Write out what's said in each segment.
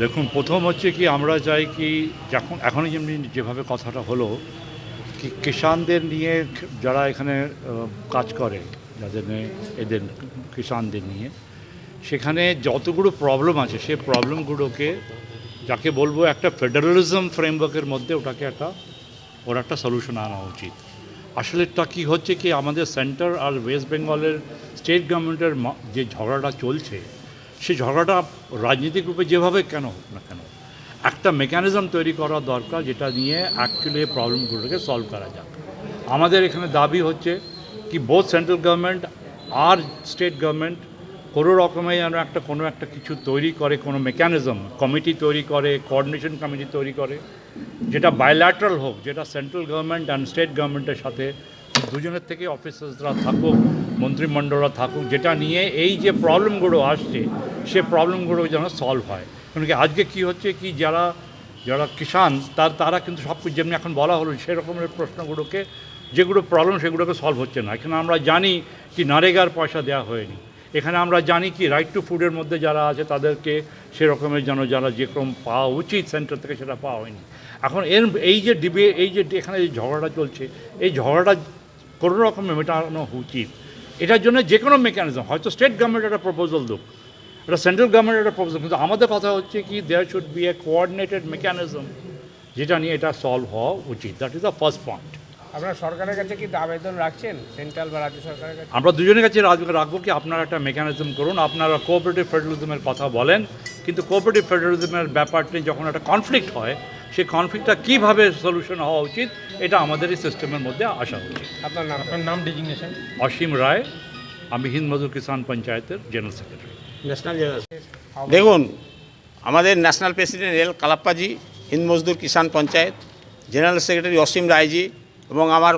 দেখুন, প্রথম হচ্ছে কি আমরা চাই কি যখন এখনই যেভাবে কথাটা হলো কি কিষানদের নিয়ে যারা এখানে কাজ করে, যাদের নিয়ে এদের কিষানদের নিয়ে সেখানে যতগুলো প্রবলেম আছে সেই প্রবলেমগুলোকে যাকে বলবো একটা ফেডারালিজম ফ্রেমওয়ার্কের মধ্যে ওর একটা সলিউশন আনা উচিত। আসলেটা কি হচ্ছে কি আমাদের সেন্টার আর ওয়েস্ট বেঙ্গলের স্টেট গভর্নমেন্টের যে ঝগড়াটা চলছে সেই ঝগড়াটা রাজনৈতিক রূপে যেভাবে কেন হোক না কেন একটা মেকানিজম তৈরি করা দরকার যেটা নিয়ে অ্যাকচুয়ালি এই প্রবলেমগুলোকে সলভ করা যাক। আমাদের এখানে দাবি হচ্ছে কি বোথ সেন্ট্রাল গভর্নমেন্ট আর স্টেট গভর্নমেন্ট কোনো রকমে যেন কোনো একটা কিছু তৈরি করে, কোনো মেকানিজম কমিটি তৈরি করে, কোঅর্ডিনেশন কমিটি তৈরি করে, যেটা বায়োল্যাটারাল হোক, যেটা সেন্ট্রাল গভর্নমেন্ট অ্যান্ড স্টেট গভর্নমেন্টের সাথে দুজনের থেকে অফিসার্সরা থাকুক, মন্ত্রিমণ্ডলরা থাকুক, যেটা নিয়ে এই যে প্রবলেমগুলো আসছে সে প্রবলেমগুলো যেন সলভ হয়। কারণ কি আজকে কী হচ্ছে কি যারা যারা কিষান তারা কিন্তু সব কিছু যেমনি এখন বলা হলো সেরকমের প্রশ্নগুলোকে যেগুলো প্রবলেম সেগুলোকে সলভ হচ্ছে না। এখানে আমরা জানি কি নারেগার পয়সা দেওয়া হয়নি, এখানে আমরা জানি কি রাইট টু ফুডের মধ্যে যারা আছে তাদেরকে সেরকমের যেন যারা যেরকম পাওয়া উচিত সেন্টার থেকে সেটা পাওয়া হয়নি। এখন এই যে এই যে এখানে যে ঝগড়াটা চলছে এই ঝগড়াটা কোনো রকমে মেটানো উচিত। এটার জন্য যে কোনো মেকানিজম, হয়তো স্টেট গভর্নমেন্ট একটা প্রপোজাল দিক, এটা সেন্ট্রাল গভর্নমেন্ট একটা প্রপোজাল, কিন্তু আমাদের কথা হচ্ছে কি there should be a coordinated mechanism যেটা নিয়ে এটা সলভ হওয়া উচিত। That is the first point. আপনারা সরকারের কাছে কি আবেদন রাখছেন, সেন্ট্রাল বা রাজ্য সরকারের কাছে? আমরা দুজনের কাছে রাখবো কি আপনারা একটা মেকানিজম করুন, আপনারা কোঅপারেটিভ ফেডারালিজমের কথা বলেন, কিন্তু কোঅপারেটিভ ফেডারালিজমের ব্যাপারটি যখন একটা কনফ্লিক্ট হয় সেই কনফ্লিক্টটা কীভাবে সলিউশন হওয়া উচিত এটা আমাদের এই সিস্টেমের মধ্যে আসা উচিত। আপনার নাম ডিজিগনেশন? অসীম রায়, আমি হিন্দ মজদুর কিষান পঞ্চায়েতের জেনারেল সেক্রেটারি। ন্যাশনাল দেখুন, আমাদের ন্যাশনাল প্রেসিডেন্ট এল কালাপ্পাজি, হিন্দ মজদুর কিষান পঞ্চায়েত জেনারেল সেক্রেটারি অসীম রায়জি এবং আমার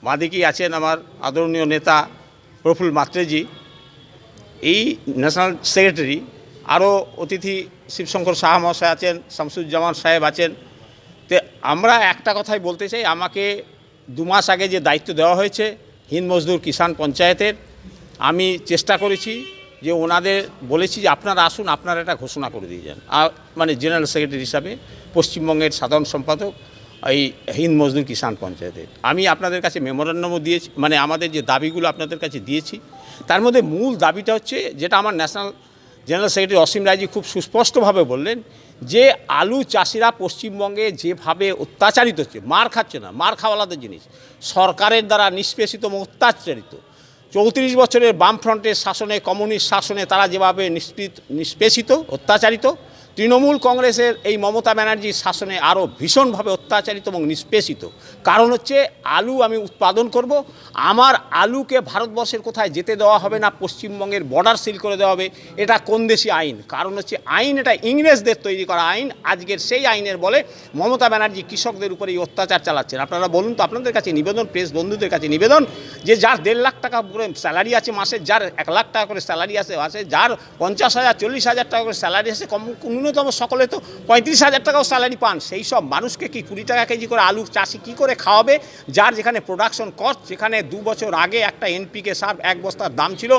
বাদিকেই আছেন আমার আদরণীয় নেতা প্রফুল্ল মাত্রেজি, এই ন্যাশনাল সেক্রেটারি, আরও অতিথি শিবশঙ্কর সাহা মহাশয় আছেন, শামসুজ্জামান সাহেব আছেন। তো আমরা একটা কথাই বলতে চাই, আমাকে 2 মাস আগে যে দায়িত্ব দেওয়া হয়েছে হিন্দ মজদুর কিষান পঞ্চায়েতের, আমি চেষ্টা করেছি যে ওনাদের বলেছি যে আপনারা আসুন, আপনারা এটা ঘোষণা করে দিয়ে যান, মানে জেনারেল সেক্রেটারি হিসাবে পশ্চিমবঙ্গের সাধারণ সম্পাদক এই হিন্দ মজদুর কিষান পঞ্চায়েতের। আমি আপনাদের কাছে মেমোরান্ডামও দিয়েছি, মানে আমাদের যে দাবিগুলো আপনাদের কাছে দিয়েছি তার মধ্যে মূল দাবিটা হচ্ছে যেটা আমার ন্যাশনাল জেনারেল সেক্রেটারি অসীম রায়জি খুব সুস্পষ্টভাবে বললেন যে আলু চাষিরা পশ্চিমবঙ্গে যেভাবে অত্যাচারিত হচ্ছে, মার খাচ্ছে না, মার খাওয়ালাদের জিনিস, সরকারের দ্বারা নিষ্পেষিত এবং অত্যাচারিত, 34 বছরের বামফ্রন্টের শাসনে, কমিউনিস্ট শাসনে তারা যেভাবে নিষ্পেষিত অত্যাচারিত, তৃণমূল কংগ্রেসের এই মমতা ব্যানার্জির শাসনে আরও ভীষণভাবে অত্যাচারিত এবং নিষ্পেষিত। কারণ হচ্ছে আলু আমি উৎপাদন করব, আমার আলুকে ভারতবর্ষের কোথায় যেতে দেওয়া হবে না, পশ্চিমবঙ্গের বর্ডার সিল করে দেওয়া হবে। এটা কোন দেশি আইন? কারণ হচ্ছে আইন এটা ইংরেজদের তৈরি করা আইন। আজকের সেই আইনের বলে মমতা ব্যানার্জি কৃষকদের উপরে এই অত্যাচার চালাচ্ছেন। আপনারা বলুন তো, আপনাদের কাছে নিবেদন, প্রেস বন্ধুদের কাছে নিবেদন, যে যার 1.5 লাখ টাকা করে স্যালারি আছে মাসে, যার 1 লাখ টাকা করে স্যালারি আছে মাসে, যার 50,000 40,000 টাকা করে স্যালারি আছে, ন্যূনতম সকলে তো 35,000 টাকাও স্যালারি পান, সেই সব মানুষকে কি 20 টাকা কেজি করে আলু চাষি কী করে খাওয়াবে? যার যেখানে প্রোডাকশন কস্ট, যেখানে 2 বছর আগে একটা এনপিকে সার 1 বস্তার দাম ছিল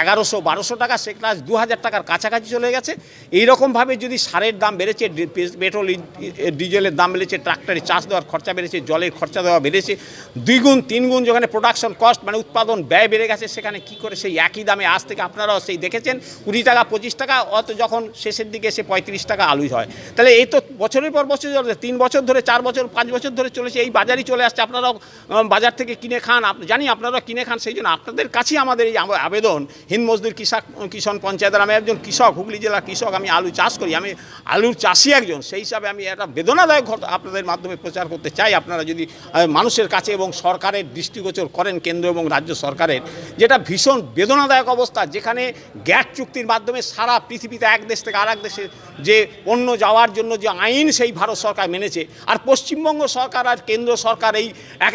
1100-1200 টাকা, সেটা 2000 টাকার কাছাকাছি চলে গেছে। এইরকমভাবে যদি সারের দাম বেড়েছে, পেট্রোল ডিজেলের দাম বেড়েছে, ট্রাক্টরে চাষ দেওয়ার খরচা বেড়েছে, জলের খরচা দেওয়া বেড়েছে 2 গুণ 3 গুণ, যেখানে প্রোডাকশন কস্ট মানে উৎপাদন ব্যয় বেড়ে গেছে, সেখানে কি করে সেই একই দামে আজ থেকে আপনারাও সেই দেখেছেন 20 টাকা 25 টাকা, অত যখন শেষের দিকে এসে 35 টাকা আলুই হয়। তাহলে এই তো বছরের পর বছর চলে, 3 বছর ধরে, 4 বছর 5 বছর ধরে চলেছে, এই বাজারই চলে আসছে। আপনারাও বাজার থেকে কিনে খান, জানি আপনারাও কিনে খান। সেই জন্য আপনাদের কাছেই আমাদের এই আবেদন, হিন্দ মজদুর কিষান পঞ্চায়েতের, আমি একজন কৃষক, হুগলি জেলার কৃষক, আমি আলু চাষ করি, আমি আলুর চাষি একজন, সেই হিসাবে আমি একটা বেদনাদায়ক আপনাদের মাধ্যমে প্রচার করতে চাই। আপনারা যদি মানুষের কাছে এবং সরকারের দৃষ্টিগোচর করেন, কেন্দ্র এবং রাজ্য সরকারের, যেটা ভীষণ বেদনাদায়ক অবস্থা, যেখানে গ্যাট চুক্তির মাধ্যমে সারা পৃথিবীতে এক দেশ থেকে আরেক দেশে যে পণ্য যাওয়ার জন্য যে আইন সেই ভারত সরকার মেনেছে, আর পশ্চিমবঙ্গ সরকার আর কেন্দ্র সরকার এই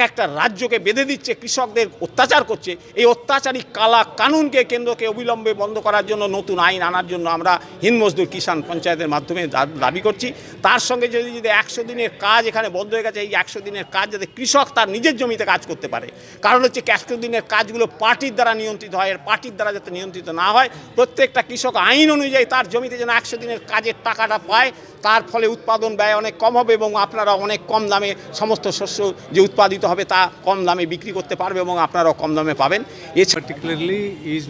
একটা রাজ্যকে বেঁধে দিচ্ছে, কৃষকদের অত্যাচার করছে। এই অত্যাচারী কালা কানুনকে কেন্দ্রকে অবিলম্বে বন্ধ করার জন্য নতুন আইন আনার জন্য আমরা হিন্দ মজদুর কিষান পঞ্চায়েতের মাধ্যমে দাবি করছি। তার সঙ্গে যদি 100 দিনের কাজ এখানে বন্ধ হয়ে গেছে, এই 100 দিনের কাজ যাতে কৃষক তার নিজের জমিতে কাজ করতে পারে। কারণ হচ্ছে 100 দিনের কাজগুলো পার্টির দ্বারা নিয়ন্ত্রিত হয়, আর পার্টির দ্বারা যাতে নিয়ন্ত্রিত না হয়, প্রত্যেকটা কৃষক আইন অনুযায়ী তার জমিতে যেন 100 দিনের কাজের টাকাটা পায়, তার ফলে উৎপাদন ব্যয় অনেক কম হবে এবং আপনারা অনেক কম দামে সমস্ত শস্য যে উৎপাদিত হবে তা কম দামে বিক্রি করতে পারবে এবং আপনারাও কম দামে পাবেন। এছাড়া particularly is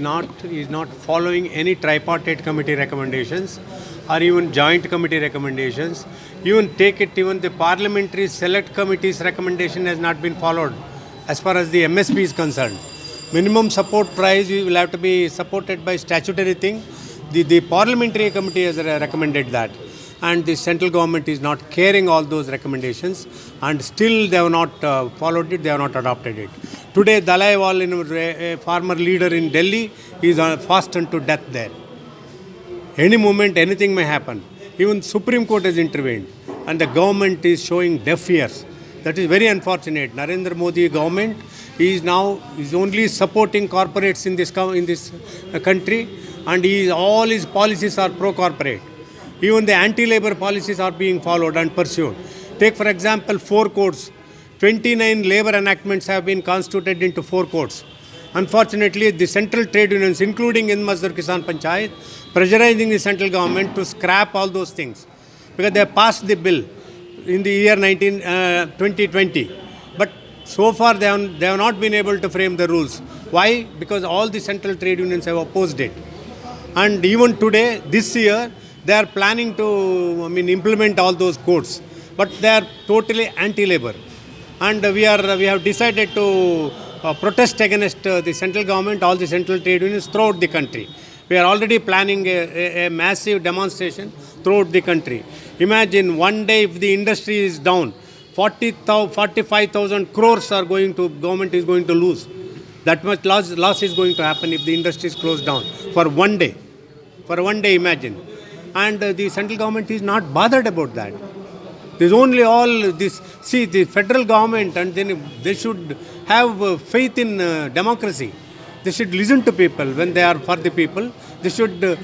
not following any tripartite committee recommendations or even joint committee recommendations. Even the parliamentary select committee's recommendation has not been followed as far as the MSP is concerned. Minimum support price will have to be supported by statutory thing. The parliamentary committee has recommended that, and the central government is not caring all those recommendations, and still they have not followed it, they have not adopted it. Today Dalaiwal, a farmer leader in Delhi, is fast unto death there. Any moment anything may happen. Even Supreme Court has intervened and the government is showing deaf ears. That is very unfortunate. Narendra Modi government is only supporting corporates in this country, and all his policies are pro-corporate. Even the anti-labor policies are being followed and pursued. Take for example 4 courts. 29 labor enactments have been constituted into 4 courts. Unfortunately, the central trade unions, including in Mazdoor Kisan Panchayat, pressurizing the central government to scrap all those things because they have passed the bill in the year 2020. But so far they have not been able to frame the rules. Why? Because all the central trade unions have opposed it. And even today, this year, they are planning to implement all those codes. But they are totally anti-labor. And we have decided to protest against the central government, all the central trade unions throughout the country. We are already planning a massive demonstration throughout the country. Imagine one day if the industry is down, 45,000 crores government is going to lose. That much loss is going to happen if the industry is closed down for one day. For one day, imagine. And the central government is not bothered about that. There's only all this. See, the federal government, and then they should have faith in democracy. They should listen to people when they are for the people. They should